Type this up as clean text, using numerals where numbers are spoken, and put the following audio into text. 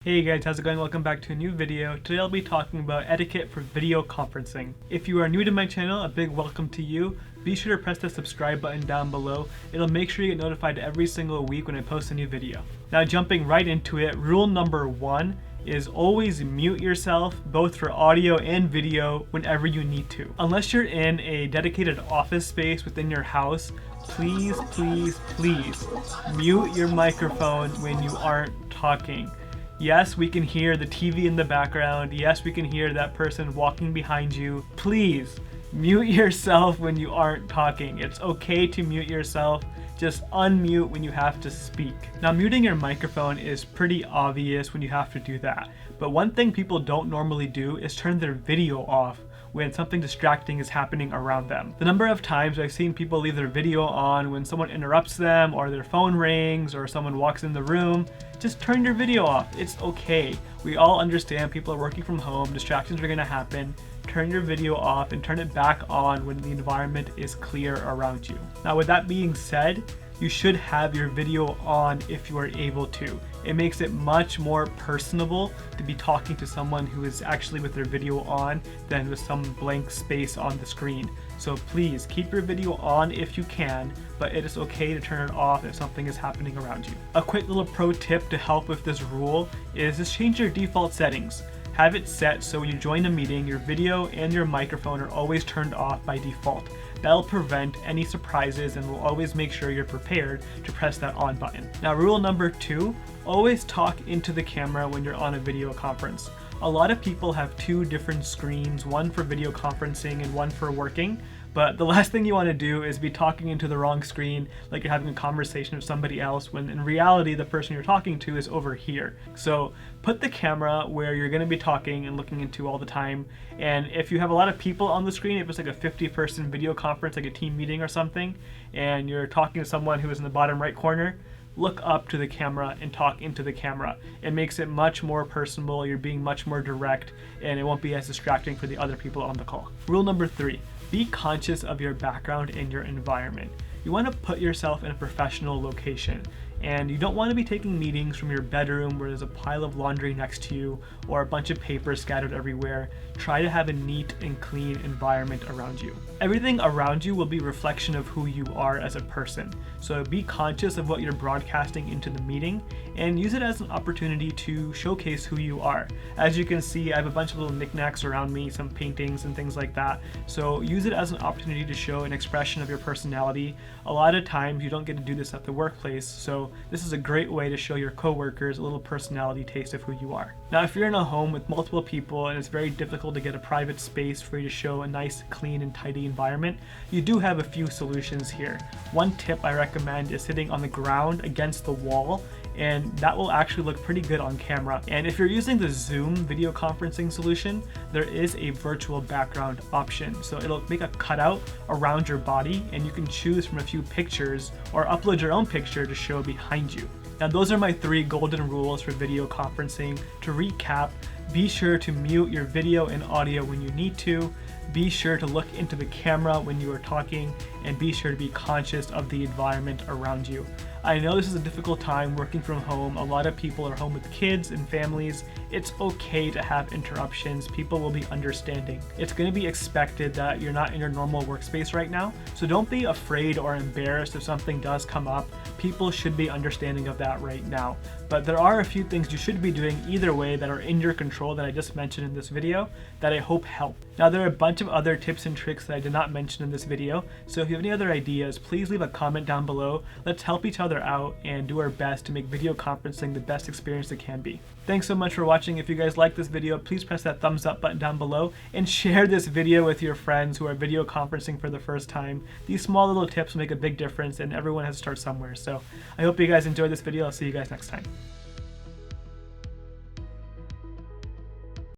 Hey guys, how's it going? Welcome back to a new video. Today I'll be talking about etiquette for video conferencing. If you are new to my channel, a big welcome to you. Be sure to press the subscribe button down below. It'll make sure you get notified every single week when I post a new video. Now jumping right into it, rule number 1 is always mute yourself both for audio and video whenever you need to. Unless you're in a dedicated office space within your house, please mute your microphone when you aren't talking. Yes, we can hear the TV in the background. Yes, we can hear that person walking behind you. Please mute yourself when you aren't talking. It's okay to mute yourself. Just unmute when you have to speak. Now, muting your microphone is pretty obvious when you have to do that. But one thing people don't normally do is turn their video off when something distracting is happening around them. The number of times I've seen people leave their video on when someone interrupts them or their phone rings or someone walks in the room, just turn your video off. It's okay. We all understand people are working from home, distractions are gonna happen. Turn your video off and turn it back on when the environment is clear around you. Now, with that being said, you should have your video on if you are able to. It makes it much more personable to be talking to someone who is actually with their video on than with some blank space on the screen. So please keep your video on if you can, but it is okay to turn it off if something is happening around you. A quick little pro tip to help with this rule is just change your default settings. Have it set so when you join a meeting, your video and your microphone are always turned off by default. That'll prevent any surprises and will always make sure you're prepared to press that on button. Now, rule number 2, always talk into the camera when you're on a video conference. A lot of people have 2 different screens, one for video conferencing and one for working. But the last thing you want to do is be talking into the wrong screen like you're having a conversation with somebody else when in reality the person you're talking to is over here. So put the camera where you're going to be talking and looking into all the time. And if you have a lot of people on the screen, if it's like a 50-person video conference, like a team meeting or something, and you're talking to someone who is in the bottom right corner, look up to the camera and talk into the camera. It makes it much more personable, you're being much more direct, and it won't be as distracting for the other people on the call. Rule number 3, be conscious of your background and your environment. You want to put yourself in a professional location, and you don't want to be taking meetings from your bedroom where there's a pile of laundry next to you or a bunch of paper scattered everywhere. Try to have a neat and clean environment around you. Everything around you will be a reflection of who you are as a person. So be conscious of what you're broadcasting into the meeting and use it as an opportunity to showcase who you are. As you can see, I have a bunch of little knickknacks around me, some paintings and things like that. So use it as an opportunity to show an expression of your personality. A lot of times you don't get to do this at the workplace, so this is a great way to show your coworkers a little personality taste of who you are. Now, if you're in a home with multiple people and it's very difficult to get a private space for you to show a nice, clean, and tidy environment, you do have a few solutions here. One tip I recommend is sitting on the ground against the wall, and that will actually look pretty good on camera. And if you're using the Zoom video conferencing solution, there is a virtual background option. So it'll make a cutout around your body and you can choose from a few pictures or upload your own picture to show behind you. Now, those are my 3 golden rules for video conferencing. To recap, be sure to mute your video and audio when you need to. Be sure to look into the camera when you are talking, and be sure to be conscious of the environment around you. I know this is a difficult time working from home. A lot of people are home with kids and families. It's okay to have interruptions. People will be understanding. It's going to be expected that you're not in your normal workspace right now, so don't be afraid or embarrassed if something does come up. People should be understanding of that right now. But there are a few things you should be doing either way that are in your control that I just mentioned in this video that I hope help. Now, there are a bunch of other tips and tricks that I did not mention in this video, so if you have any other ideas, please leave a comment down below. Let's help each other out and do our best to make video conferencing the best experience it can be. Thanks so much for watching. If you guys like this video, please press that thumbs up button down below and share this video with your friends who are video conferencing for the first time. These small little tips will make a big difference, and everyone has to start somewhere. So I hope you guys enjoyed this video. I'll see you guys next time.